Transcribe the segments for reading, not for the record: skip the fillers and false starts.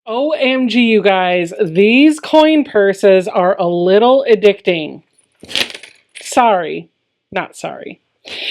OMG, you guys, these coin purses are a little addicting. Sorry, not sorry.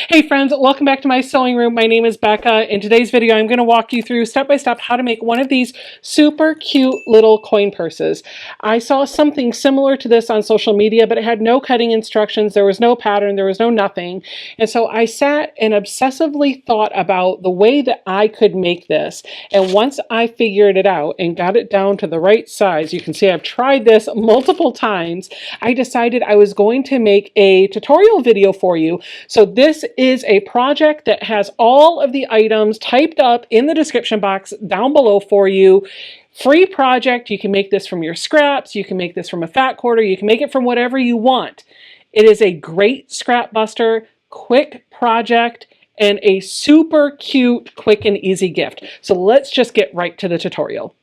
Hey friends, welcome back to my sewing room. My name is Becca. In today's video, I'm going to walk you through step by step how to make one of these super cute little coin purses. I saw something similar to this on social media, but it had no cutting instructions. There was no pattern. There was no nothing. And so I sat and obsessively thought about the way that I could make this. And once I figured it out and got it down to the right size, you can see I've tried this multiple times, I decided I was going to make a tutorial video for you. So this is a project that has all of the items typed up in the description box down below for you. Free project. You can make this from your scraps. You can make this from a fat quarter. You can make it from whatever you want. It is a great scrap buster, quick project, and a super cute, quick and easy gift. So let's just get right to the tutorial.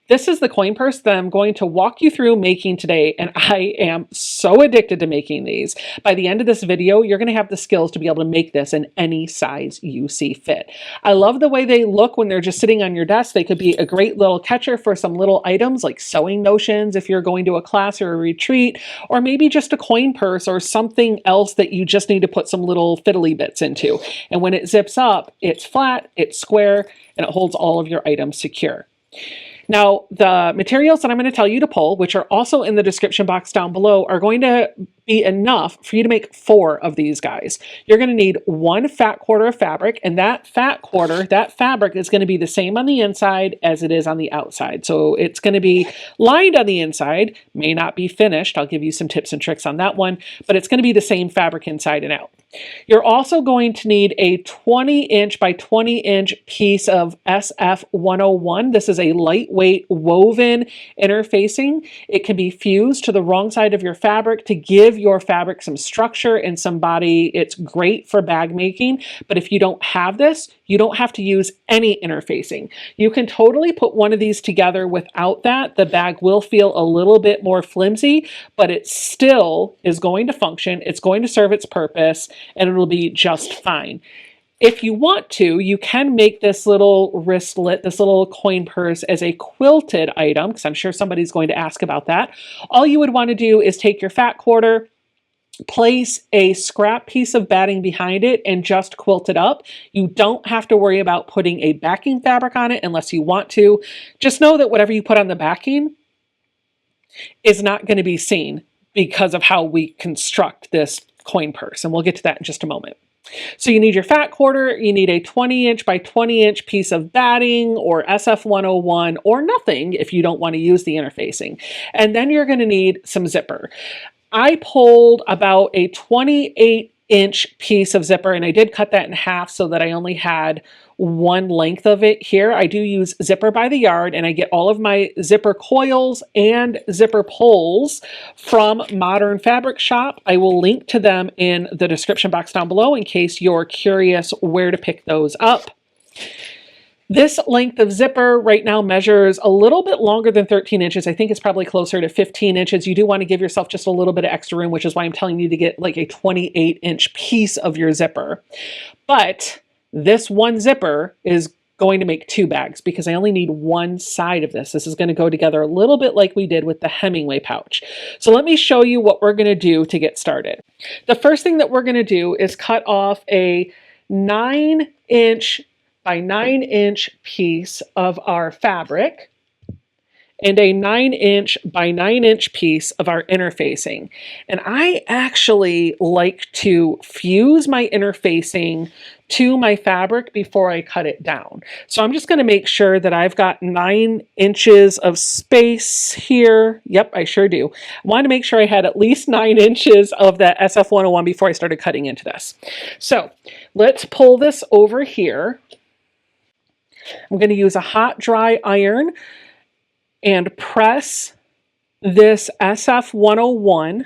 This is the coin purse that I'm going to walk you through making today, and I am so addicted to making these. By the end of this video, you're going to have the skills to be able to make this in any size you see fit. I love the way they look when they're just sitting on your desk. They could be a great little catcher for some little items like sewing notions if you're going to a class or a retreat, or maybe just a coin purse or something else that you just need to put some little fiddly bits into. And when it zips up, it's flat, it's square, and it holds all of your items secure. Now, the materials that I'm going to tell you to pull, which are also in the description box down below, are going to be enough for you to make 4 of these guys. You're going to need 1 fat quarter of fabric, and that fat quarter, that fabric is going to be the same on the inside as it is on the outside. So it's going to be lined on the inside, may not be finished. I'll give you some tips and tricks on that one, but it's going to be the same fabric inside and out. You're also going to need a 20-inch by 20-inch piece of SF101. This is a lightweight woven interfacing. It can be fused to the wrong side of your fabric to give your fabric some structure and some body. It's great for bag making, but if you don't have this, you don't have to use any interfacing. You can totally put one of these together without that. The bag will feel a little bit more flimsy, but it still is going to function. It's going to serve its purpose, and it'll be just fine. If you want to, you can make this little wristlet, this little coin purse, as a quilted item, because I'm sure somebody's going to ask about that. All you would want to do is take your fat quarter, place a scrap piece of batting behind it, and just quilt it up. You don't have to worry about putting a backing fabric on it unless you want to. Just know that whatever you put on the backing is not going to be seen because of how we construct this coin purse, and we'll get to that in just a moment. So you need your fat quarter, you need a 20-inch by 20-inch piece of batting or SF101 or nothing if you don't want to use the interfacing. And then you're going to need some zipper. I pulled about a 28-inch piece of zipper, and I did cut that in half so that I only had one length of it here. I do use Zipper by the Yard, and I get all of my zipper coils and zipper pulls from Modern Fabric Shop. I will link to them in the description box down below in case you're curious where to pick those up. This length of zipper right now measures a little bit longer than 13 inches. I think it's probably closer to 15 inches. You do want to give yourself just a little bit of extra room, which is why I'm telling you to get like a 28-inch piece of your zipper. But this one zipper is going to make 2 bags because I only need one side of this. This is going to go together a little bit like we did with the Hemingway pouch. So let me show you what we're going to do to get started. The first thing that we're going to do is cut off a 9-inch by 9-inch piece of our fabric and a 9-inch by 9-inch piece of our interfacing. And I actually like to fuse my interfacing to my fabric before I cut it down. So I'm just going to make sure that I've got 9 inches of space here. Yep, I sure do. I wanted to make sure I had at least 9 inches of that SF101 before I started cutting into this. So let's pull this over here. I'm going to use a hot dry iron and press this SF101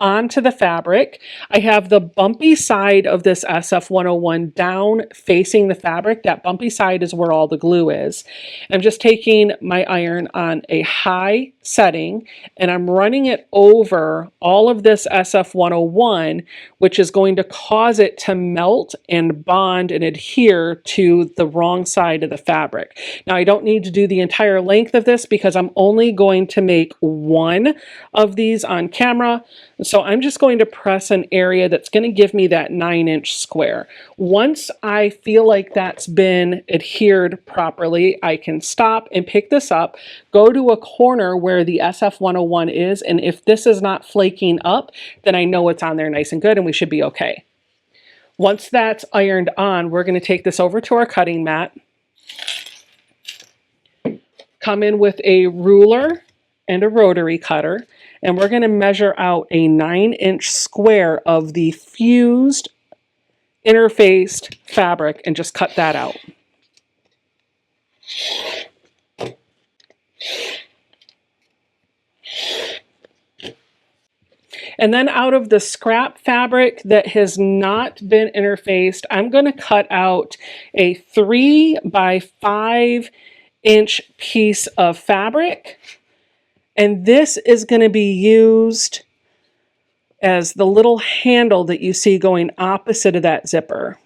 onto the fabric. I have the bumpy side of this SF-101 down facing the fabric. That bumpy side is where all the glue is. I'm just taking my iron on a high setting and I'm running it over all of this SF-101, which is going to cause it to melt and bond and adhere to the wrong side of the fabric. Now I don't need to do the entire length of this because I'm only going to make one of these on camera. So I'm just going to press an area that's going to give me that 9-inch square. Once I feel like that's been adhered properly, I can stop and pick this up, go to a corner where the SF-101 is, and if this is not flaking up, then I know it's on there nice and good and we should be okay. Once that's ironed on, we're going to take this over to our cutting mat, come in with a ruler and a rotary cutter, and we're going to measure out a 9-inch square of the fused interfaced fabric and just cut that out. And then out of the scrap fabric that has not been interfaced, I'm going to cut out a 3 by 5 inch piece of fabric. And this is going to be used as the little handle that you see going opposite of that zipper.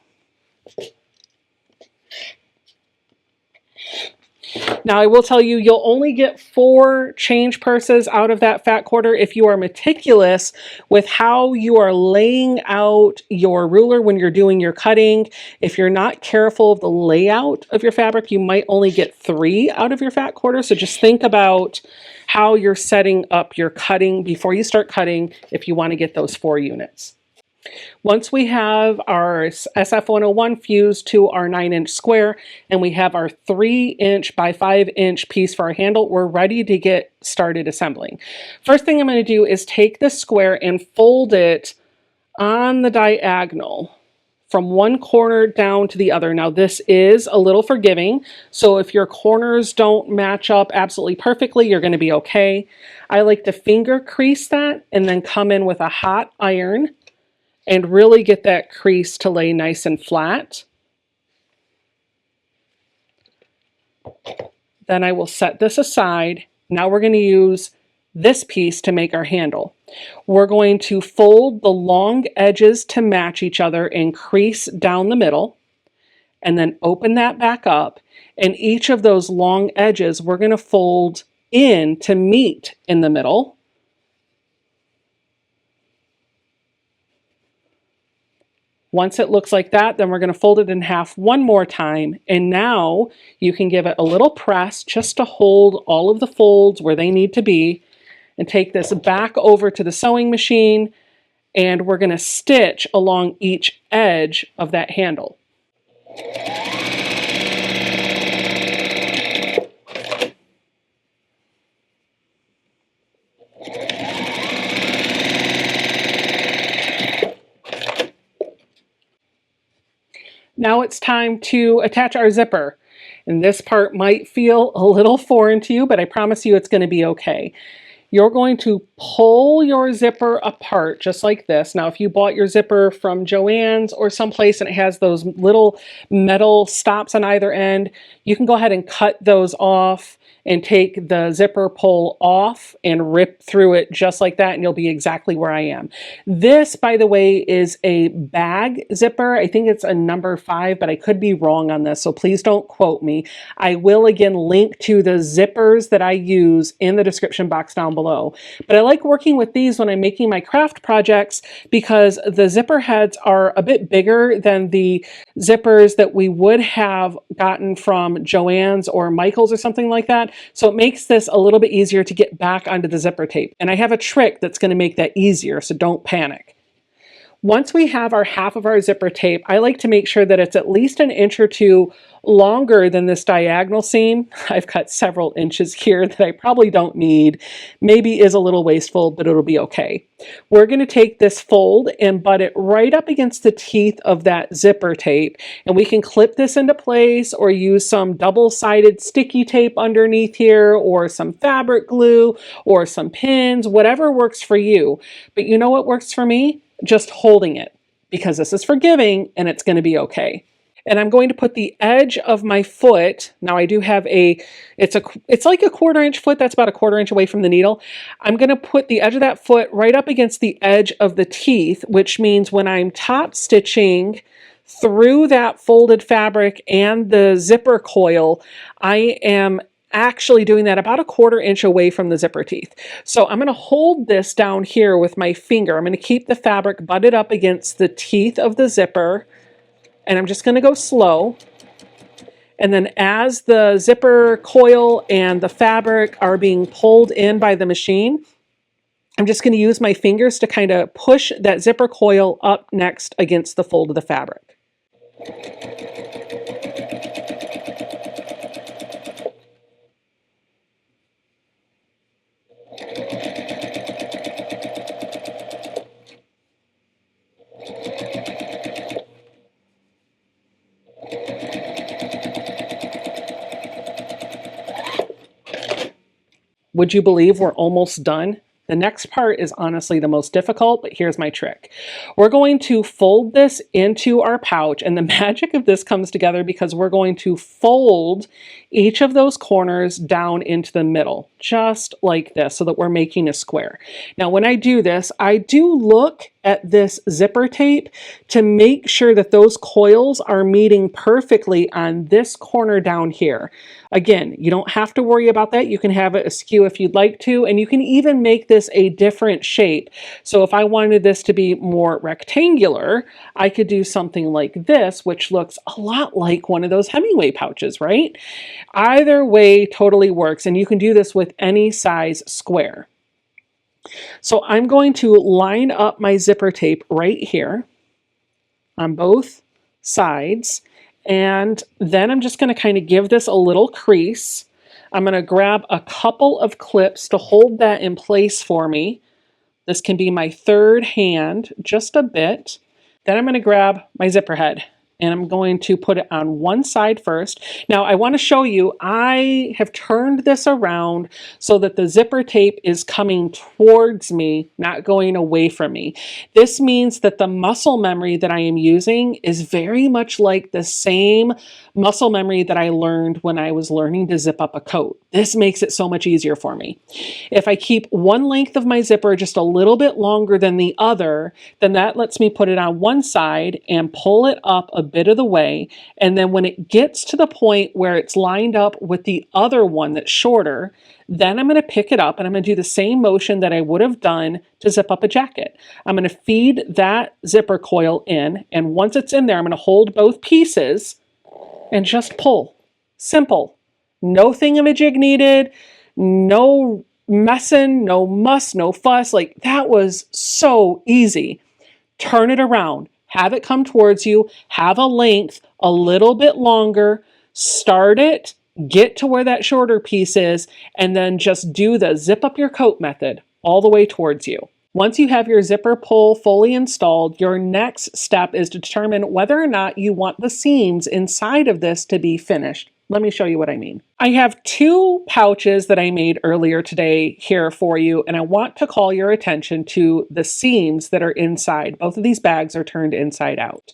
Now I will tell you, you'll only get 4 change purses out of that fat quarter if you are meticulous with how you are laying out your ruler when you're doing your cutting. If you're not careful of the layout of your fabric, you might only get 3 out of your fat quarter. So just think about how you're setting up your cutting before you start cutting if you want to get those 4 units. Once we have our SF-101 fused to our 9-inch square and we have our 3-inch by 5-inch piece for our handle, we're ready to get started assembling. First thing I'm going to do is take this square and fold it on the diagonal from one corner down to the other. Now this is a little forgiving, so if your corners don't match up absolutely perfectly, you're going to be okay. I like to finger crease that and then come in with a hot iron and really get that crease to lay nice and flat. Then I will set this aside. Now we're going to use this piece to make our handle. We're going to fold the long edges to match each other and crease down the middle, and then open that back up. And each of those long edges we're going to fold in to meet in the middle. Once it looks like that, then we're going to fold it in half one more time. And now you can give it a little press just to hold all of the folds where they need to be. And take this back over to the sewing machine. And we're going to stitch along each edge of that handle. Now it's time to attach our zipper. And this part might feel a little foreign to you, but I promise you it's going to be okay. You're going to pull your zipper apart just like this. Now, if you bought your zipper from Joann's or someplace and it has those little metal stops on either end, you can go ahead and cut those off and take the zipper pull off and rip through it just like that, and you'll be exactly where I am. This, by the way, is a bag zipper. I think it's a number 5, but I could be wrong on this, so please don't quote me. I will again link to the zippers that I use in the description box down below. But I like working with these when I'm making my craft projects because the zipper heads are a bit bigger than the zippers that we would have gotten from Joann's or Michael's or something like that. So it makes this a little bit easier to get back onto the zipper tape. And I have a trick that's going to make that easier, so don't panic. Once we have our half of our zipper tape, I like to make sure that it's at least an inch or two longer than this diagonal seam. I've cut several inches here that I probably don't need. Maybe is a little wasteful, but it'll be okay. We're going to take this fold and butt it right up against the teeth of that zipper tape, and we can clip this into place or use some double-sided sticky tape underneath here, or some fabric glue, or some pins, whatever works for you. But you know what works for me? Just holding it, because this is forgiving and it's going to be okay. And I'm going to put the edge of my foot, now I do have it's like a 1/4 inch foot, that's about a 1/4 inch away from the needle. I'm going to put the edge of that foot right up against the edge of the teeth, which means when I'm top stitching through that folded fabric and the zipper coil, I am actually doing that about a 1/4 inch away from the zipper teeth. So I'm going to hold this down here with my finger. I'm going to keep the fabric butted up against the teeth of the zipper, and I'm just going to go slow. And then as the zipper coil and the fabric are being pulled in by the machine, I'm just going to use my fingers to kind of push that zipper coil up next against the fold of the fabric. Would you believe we're almost done? The next part is honestly the most difficult, but here's my trick. We're going to fold this into our pouch, and the magic of this comes together because we're going to fold each of those corners down into the middle, just like this, so that we're making a square. Now, when I do this, I do look at this zipper tape to make sure that those coils are meeting perfectly on this corner down here. Again, you don't have to worry about that. You can have it askew if you'd like to, and you can even make this a different shape. So if I wanted this to be more rectangular, I could do something like this, which looks a lot like one of those Hemingway pouches, right? Either way totally works, and you can do this with any size square. So I'm going to line up my zipper tape right here on both sides, and then I'm just going to kind of give this a little crease. I'm going to grab a couple of clips to hold that in place for me. This can be my third hand, just a bit. Then I'm going to grab my zipper head, and I'm going to put it on one side first. Now I want to show you, I have turned this around so that the zipper tape is coming towards me, not going away from me. This means that the muscle memory that I am using is very much like the same muscle memory that I learned when I was learning to zip up a coat. This makes it so much easier for me. If I keep one length of my zipper just a little bit longer than the other, then that lets me put it on one side and pull it up a bit of the way. And then when it gets to the point where it's lined up with the other one that's shorter, then I'm going to pick it up and I'm going to do the same motion that I would have done to zip up a jacket. I'm going to feed that zipper coil in, and once it's in there, I'm going to hold both pieces and just pull. Simple. No thingamajig needed, no messing, no muss, no fuss. Like, that was so easy. Turn it around, have it come towards you, have a length a little bit longer, start it, get to where that shorter piece is, and then just do the zip up your coat method all the way towards you. Once you have your zipper pull fully installed, your next step is to determine whether or not you want the seams inside of this to be finished. Let me show you what I mean. I have two pouches that I made earlier today here for you, and I want to call your attention to the seams that are inside. Both of these bags are turned inside out.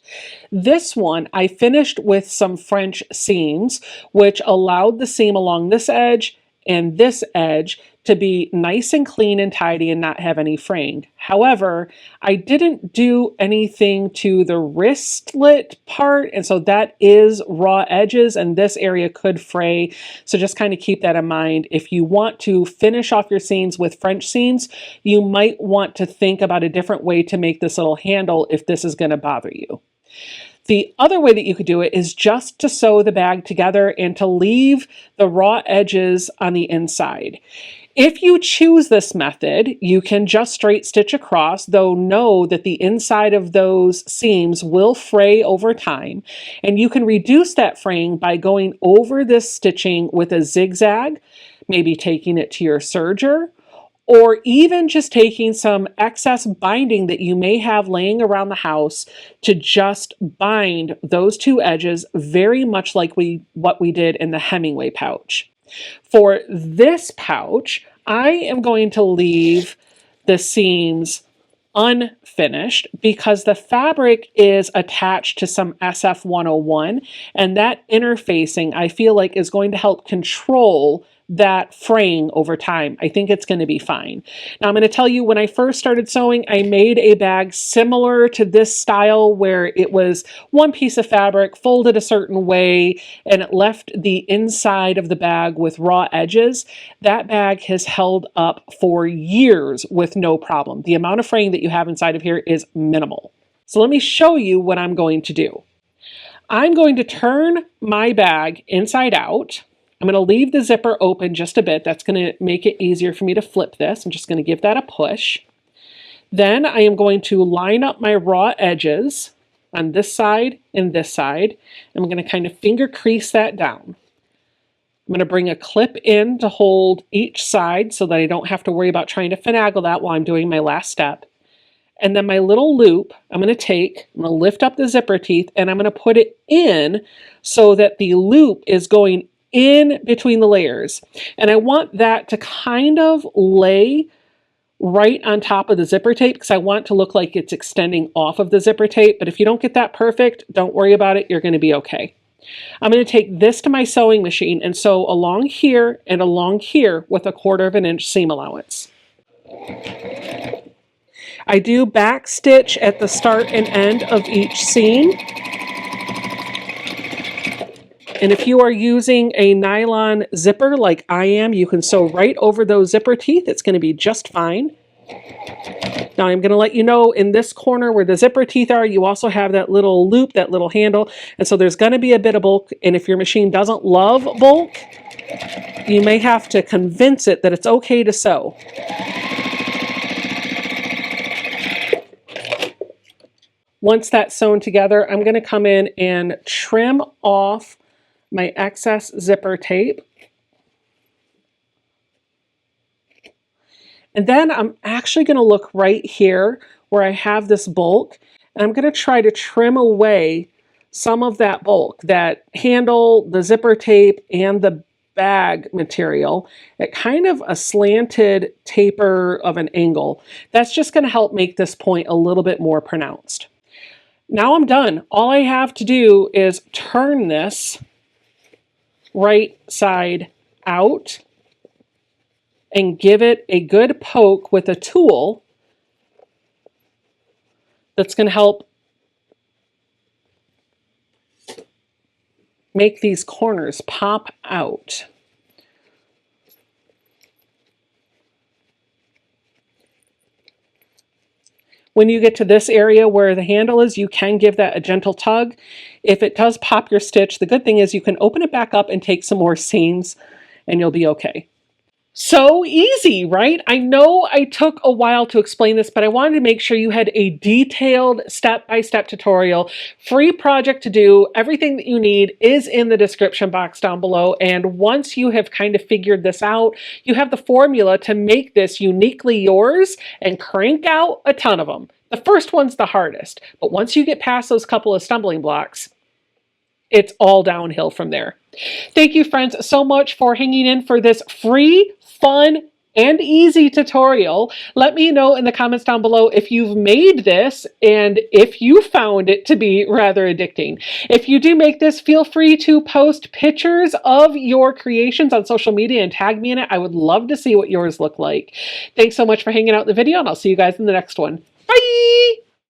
This one I finished with some French seams, which allowed the seam along this edge and this edge to be nice and clean and tidy and not have any fraying. However, I didn't do anything to the wristlet part, and so that is raw edges, and this area could fray. So just kind of keep that in mind. If you want to finish off your seams with French seams, you might want to think about a different way to make this little handle if this is going to bother you. The other way that you could do it is just to sew the bag together and to leave the raw edges on the inside. If you choose this method, you can just straight stitch across, though know that the inside of those seams will fray over time. And you can reduce that fraying by going over this stitching with a zigzag, maybe taking it to your serger, or even just taking some excess binding that you may have laying around the house to just bind those two edges, very much like what we did in the Hemingway pouch. For this pouch, I am going to leave the seams unfinished because the fabric is attached to some SF101, and that interfacing I feel like is going to help control that fraying over time. I think it's going to be fine. Now I'm going to tell you, when I first started sewing, I made a bag similar to this style where it was one piece of fabric folded a certain way and it left the inside of the bag with raw edges. That bag has held up for years with no problem. The amount of fraying that you have inside of here is minimal. So let me show you what I'm going to do. I'm going to turn my bag inside out. I'm going to leave the zipper open just a bit. That's going to make it easier for me to flip this. I'm just going to give that a push. Then I am going to line up my raw edges on this side and this side. I'm going to kind of finger crease that down. I'm going to bring a clip in to hold each side so that I don't have to worry about trying to finagle that while I'm doing my last step. And then my little loop, I'm going to lift up the zipper teeth and I'm going to put it in so that the loop is going in between the layers. And I want that to kind of lay right on top of the zipper tape because I want it to look like it's extending off of the zipper tape. But if you don't get that perfect, don't worry about it. You're going to be okay. I'm going to take this to my sewing machine and sew along here and along here with a 1/4 inch seam allowance. I do back stitch at the start and end of each seam. And if you are using a nylon zipper like I am, you can sew right over those zipper teeth. It's going to be just fine. Now I'm going to let you know in this corner where the zipper teeth are, you also have that little loop, that little handle. And so there's going to be a bit of bulk. And if your machine doesn't love bulk, you may have to convince it that it's okay to sew. Once that's sewn together, I'm going to come in and trim off my excess zipper tape. And then I'm actually going to look right here where I have this bulk, and I'm going to try to trim away some of that bulk, that handle, the zipper tape, and the bag material at kind of a slanted taper of an angle. That's just going to help make this point a little bit more pronounced. Now I'm done. All I have to do is turn this right side out and give it a good poke with a tool that's going to help make these corners pop out. When you get to this area where the handle is, you can give that a gentle tug. If it does pop your stitch, the good thing is you can open it back up and take some more seams and you'll be okay. So easy, right? I know I took a while to explain this, but I wanted to make sure you had a detailed step-by-step tutorial, free project to do. Everything that you need is in the description box down below. And once you have kind of figured this out, you have the formula to make this uniquely yours and crank out a ton of them. The first one's the hardest, but once you get past those couple of stumbling blocks, it's all downhill from there. Thank you, friends, so much for hanging in for this free, fun, and easy tutorial. Let me know in the comments down below if you've made this and if you found it to be rather addicting. If you do make this, feel free to post pictures of your creations on social media and tag me in it. I would love to see what yours look like. Thanks so much for hanging out in the video, and I'll see you guys in the next one. Bye!